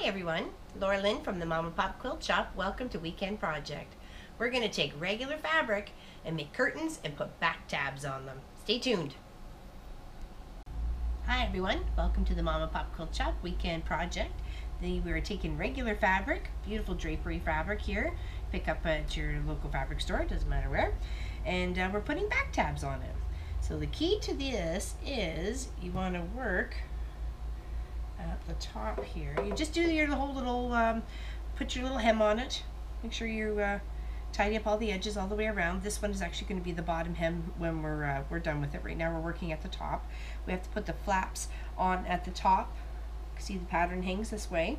everyone, Laura Lynn from the Mom and Pop Quilt Shop. Welcome to Weekend Project. We're going to take regular fabric and make curtains and put back tabs on them. Stay tuned. Hi everyone, welcome to the Mom and Pop Quilt Shop Weekend Project. We're taking regular fabric, beautiful drapery fabric here. Pick up at your local fabric store, doesn't matter where. And we're putting back tabs on it. So the key to this is you want to work at the top here. You just do your whole little, put your little hem on it. Make sure you tidy up all the edges all the way around. This one is actually going to be the bottom hem when we're done with it. Right now we're working at the top. We have to put the flaps on at the top. See, the pattern hangs this way,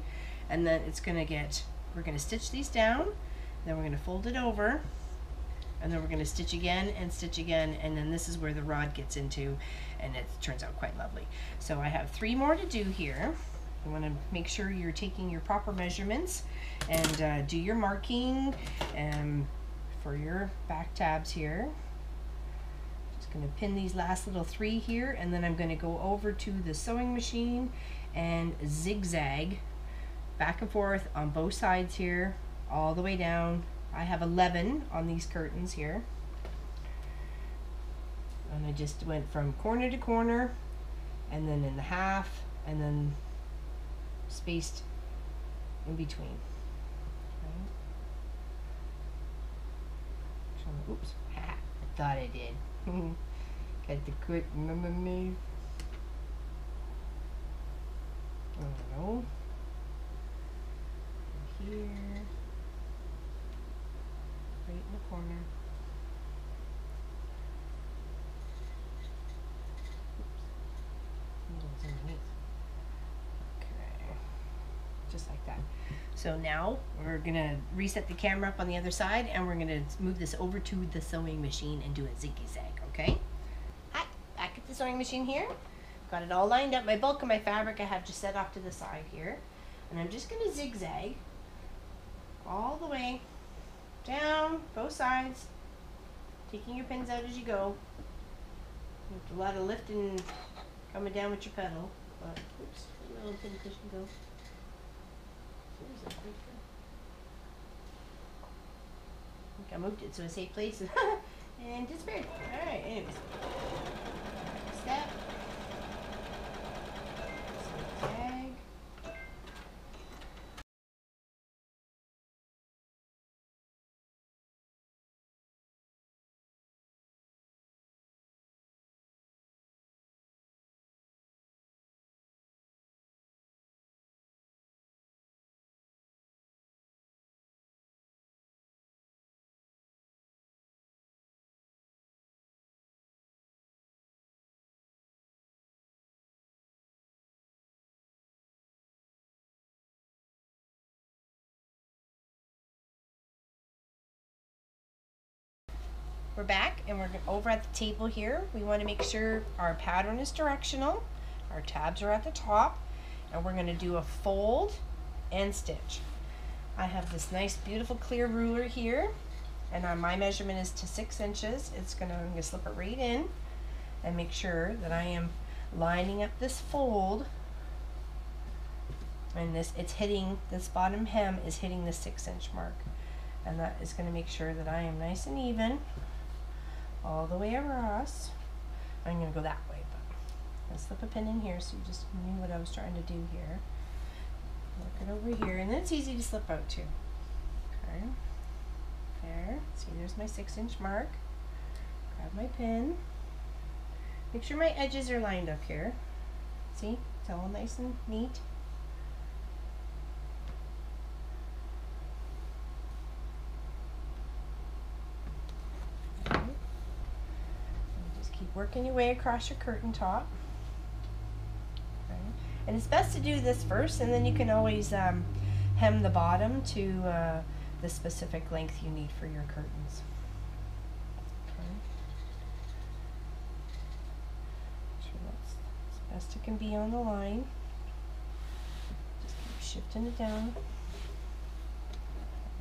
and then it's going to get, we're going to stitch these down, then we're going to fold it over, and then we're going to stitch again, and then this is where the rod gets into, and it turns out quite lovely. So I have 3 more to do here. You want to make sure you're taking your proper measurements and do your marking for your back tabs here. Just going to pin these last little 3 here, and then I'm going to go over to the sewing machine and zigzag back and forth on both sides here, all the way down. I have 11 on these curtains here. And I just went from corner to corner, and then in the half, and then spaced in between. Okay. Oops, I thought I did. Got the quick move. Oh, here, right in the corner. Oops. Underneath. Okay, just like that. So now we're gonna reset the camera up on the other side, and we're gonna move this over to the sewing machine and do a zigzag. Okay. Hi, back at the sewing machine here. Got it all lined up. My bulk of my fabric I have just set off to the side here. And I'm just going to zigzag all the way down both sides, taking your pins out as you go. There's a lot of lifting coming down with your pedal. But, oops, where'd my little pin cushion go? Where's that? I think I moved it to a safe place and disappeared. Alright, anyways. Step. Zigzag. We're back, and we're over at the table here. We want to make sure our pattern is directional. Our tabs are at the top, and we're going to do a fold and stitch. I have this nice beautiful clear ruler here, and my measurement is to 6 inches. I'm going to slip it right in and make sure that I am lining up this fold, and it's hitting, this bottom hem is hitting the 6-inch mark, and that is going to make sure that I am nice and even all the way across. I'm going to go that way, but I'll slip a pin in here so you just knew what I was trying to do here. Work it over here, and then it's easy to slip out too. Okay, there, see, there's my 6-inch mark. Grab my pin. Make sure my edges are lined up here. See, it's all nice and neat. Working your way across your curtain top. Okay. And it's best to do this first, and then you can always hem the bottom to the specific length you need for your curtains. Okay. Sure that's as best it can be on the line. Just keep shifting it down.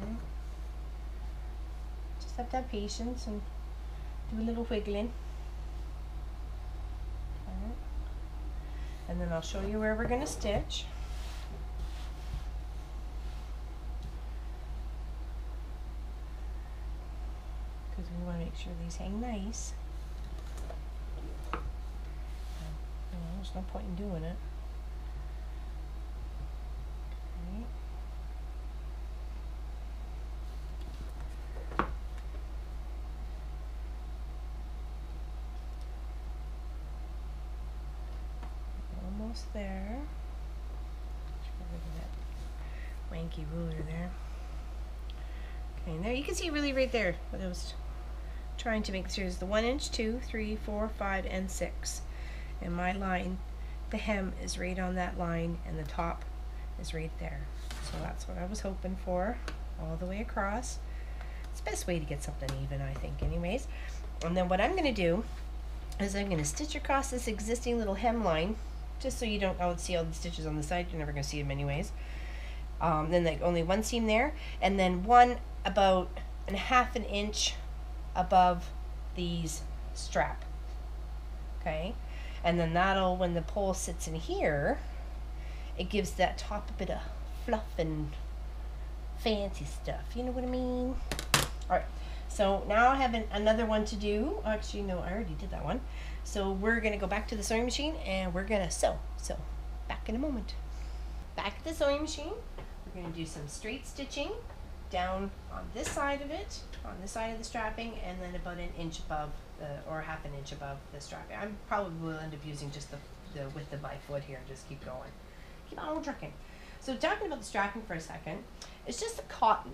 Okay. Just have to have patience and do a little wiggling. And then I'll show you where we're going to stitch. You want to make sure these hang nice. There's no point in doing it. Okay. Almost there. Get rid of that wanky ruler there. Okay, and there you can see really right there what I was trying to make. Here's the 1 inch, 2, 3, 4, 5, and 6. And my line, the hem is right on that line, and the top is right there. So that's what I was hoping for, all the way across. It's the best way to get something even, I think, anyways. And then what I'm going to do is I'm going to stitch across this existing little hem line, just so you don't see all the stitches on the side. You're never going to see them anyways. Then like only one seam there, and then one about a half an inch above these strap. Okay, and then that'll, when the pole sits in here, it gives that top a bit of fluff and fancy stuff. You know what I mean? All right. So now I have another one to do. Actually, no, I already did that one. So we're gonna go back to the sewing machine and we're gonna sew. So back in a moment. Back at the sewing machine, we're gonna do some straight stitching down on this side of it, on this side of the strapping, and then about an inch above or half an inch above the strapping. I probably will end up using just the width of my foot here and just keep going. Keep on trucking. So talking about the strapping for a second, it's just the cotton.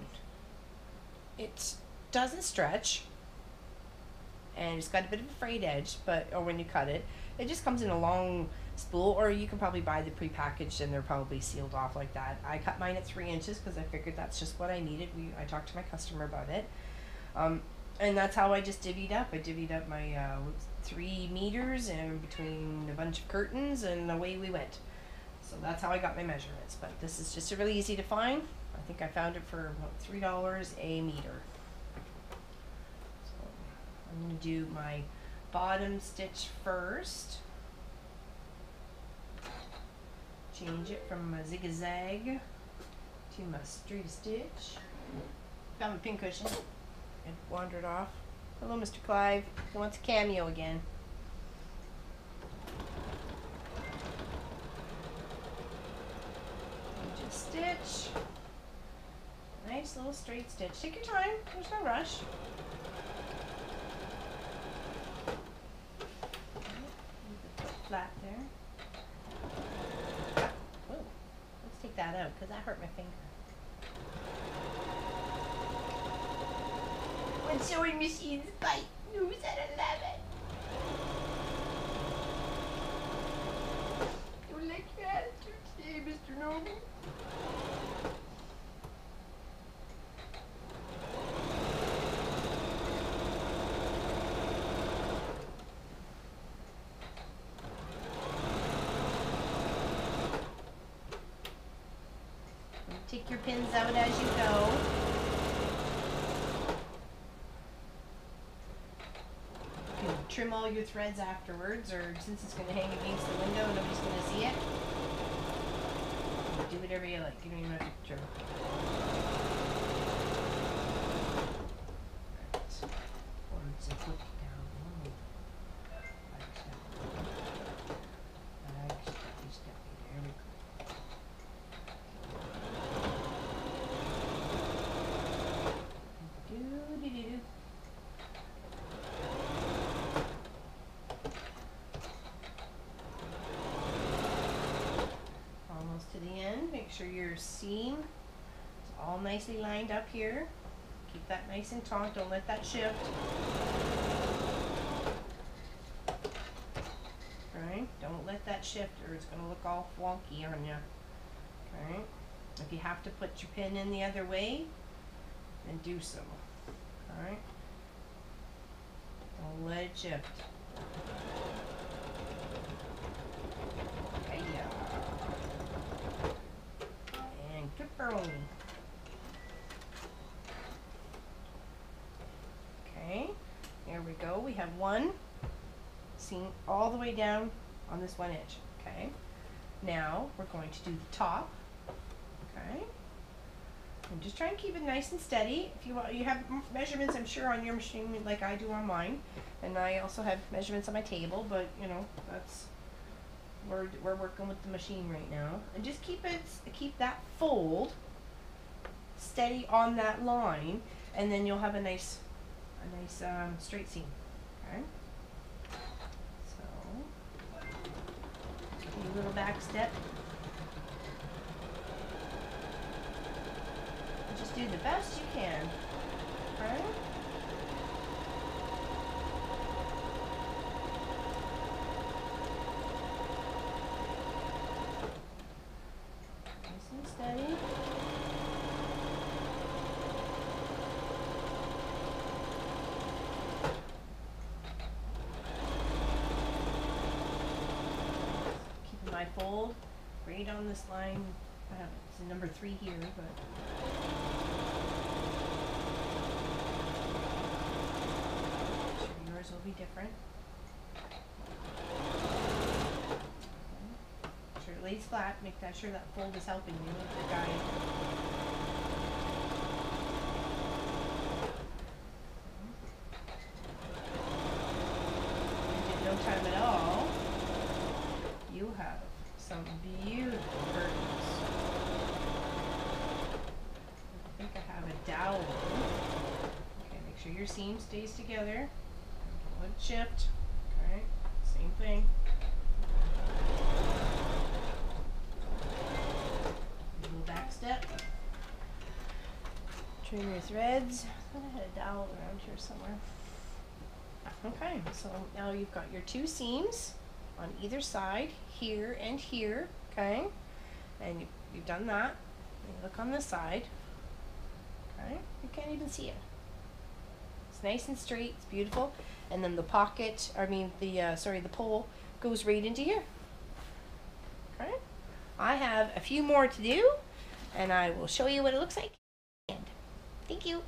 It doesn't stretch, and it's got a bit of a frayed edge, or when you cut it, it just comes in a long spool, or you can probably buy the prepackaged and they're probably sealed off like that. I cut mine at 3 inches because I figured that's just what I needed. I talked to my customer about it, and that's how I just divvied up. I divvied up my 3 meters and between a bunch of curtains, and away we went. So that's how I got my measurements. But this is just really easy to find. I think I found it for about $3 a meter. So I'm going to do my bottom stitch first. Change it from a zigzag to my straight stitch. Found my pin cushion. It wandered off. Hello, Mr. Clive. He wants a cameo again. Just stitch. Nice little straight stitch. Take your time. There's no rush. Flat there. Whoa. Let's take that out because that hurt my finger. When sewing machines bite, news at 11. Don't like your attitude today, Mr. Noble. Take your pins out as you go. You can trim all your threads afterwards, or since it's going to hang against the window, nobody's going to see it. Do whatever you like. You don't even have to trim. To the end, make sure your seam is all nicely lined up here. Keep that nice and taut, don't let that shift. Alright, don't let that shift or it's going to look all wonky on you. Alright, if you have to put your pin in the other way, then do so. Alright, don't let it shift. Okay, there we go. We have one seam all the way down on this 1 inch. Okay, now we're going to do the top. Okay, And just try and keep it nice and steady. If you want, you have measurements, I'm sure, on your machine like I do on mine, and I also have measurements on my table. But you know, that's we're working with the machine right now, and just keep that fold steady on that line, and then you'll have a nice straight seam. Okay. So, take a little back step. Just do the best you can. Okay. Nice and steady. Keeping my fold right on this line. It's number 3 here, but yours will be different. Make sure it lays flat. Make sure that fold is helping you with the guide. And in no time at all, you have some beautiful curtains. I think I have a dowel. Okay, make sure your seam stays together. One shift. Okay, same thing. Little back step. Trim your threads. I thought I had a dowel around here somewhere. Okay, so now you've got your 2 seams on either side, here and here. Okay, and you've done that. You look on this side. Okay, you can't even see it. It's nice and straight. It's beautiful. And then the pocket, the pole goes right into here. Okay. I have a few more to do, and I will show you what it looks like. And thank you.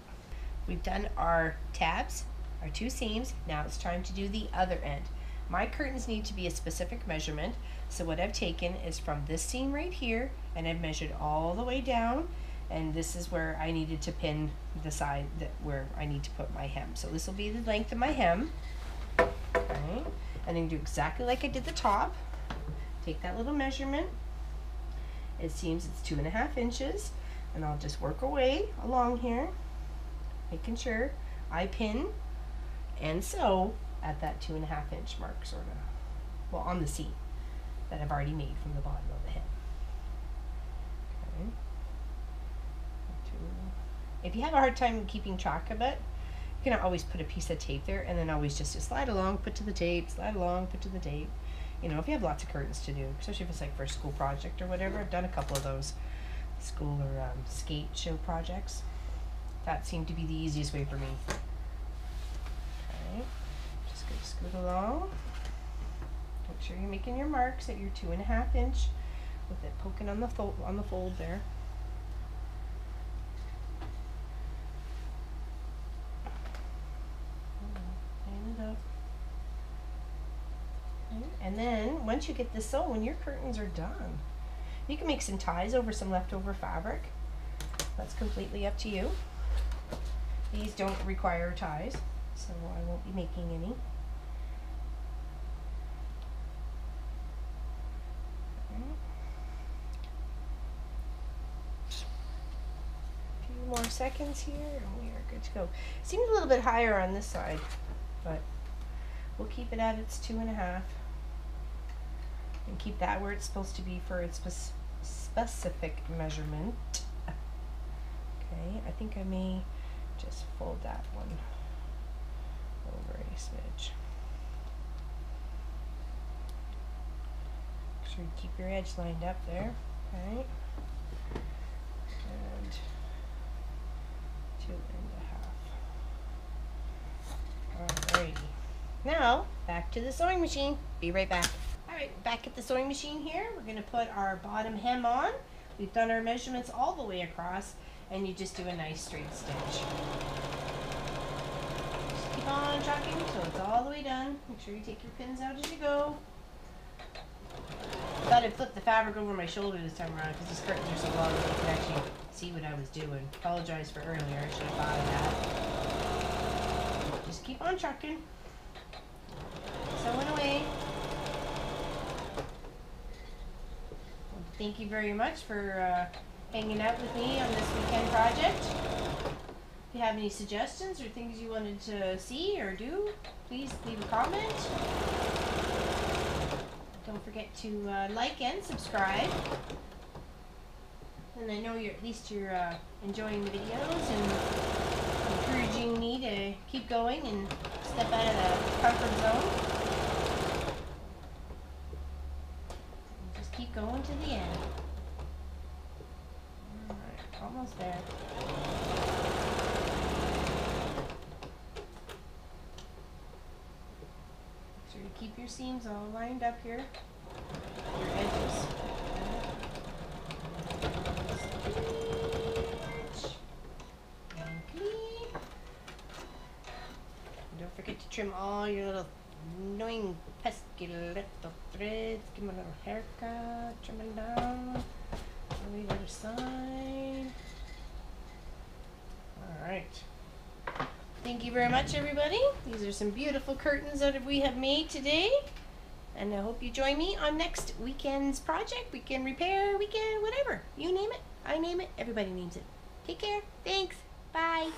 We've done our tabs, our 2 seams. Now it's time to do the other end. My curtains need to be a specific measurement, so what I've taken is from this seam right here, and I've measured all the way down, and this is where I needed to pin the side where I need to put my hem. So this will be the length of my hem. Okay. And then do exactly like I did the top. Take that little measurement. It seems it's 2.5 inches, and I'll just work away along here, making sure I pin and sew at that 2.5 inch mark, sort of, well, on the seam that I've already made from the bottom of the hem. Okay. If you have a hard time keeping track of it, you can always put a piece of tape there, and then always just slide along, put to the tape, slide along, put to the tape. You know, if you have lots of curtains to do, especially if it's like for a school project or whatever. I've done a couple of those school or skate show projects. That seemed to be the easiest way for me. Okay, just gonna scoot along. Make sure you're making your marks at your 2.5 inch with it poking on the fold there. Line it up. Okay. And then once you get this sewn, your curtains are done. You can make some ties over some leftover fabric. That's completely up to you. These don't require ties, so I won't be making any. A few more seconds here and we are good to go. Seems a little bit higher on this side, but we'll keep it at its 2.5 and keep that where it's supposed to be for its specific measurement. Okay, I think I may just fold that one over a smidge. Make sure you keep your edge lined up there. Okay, and 2.5. Alrighty. Now back to the sewing machine. Be right back. Alright, back at the sewing machine here. We're going to put our bottom hem on. We've done our measurements all the way across, and you just do a nice straight stitch. Just keep on trucking until it's all the way done. Make sure you take your pins out as you go. I thought I'd flip the fabric over my shoulder this time around because these curtains are so long that you can actually see what I was doing. Apologize for earlier. I should have thought of that. Just keep on trucking. Sewing away. Well, thank you very much for hanging out with me on this weekend project. If you have any suggestions or things you wanted to see or do, please leave a comment. Don't forget to like and subscribe. And I know you're enjoying the videos and encouraging me to keep going and step out of the comfort zone. And just keep going to the end. Alright, almost there. Make sure you keep your seams all lined up here. Your edges. Don't forget to trim all your little annoying pesky little threads. Give them a little haircut. Trim them down. On the other side. Alright. Thank you very much, everybody. These are some beautiful curtains that we have made today. And I hope you join me on next weekend's project. Weekend repair, weekend whatever. You name it. I name it. Everybody names it. Take care. Thanks. Bye.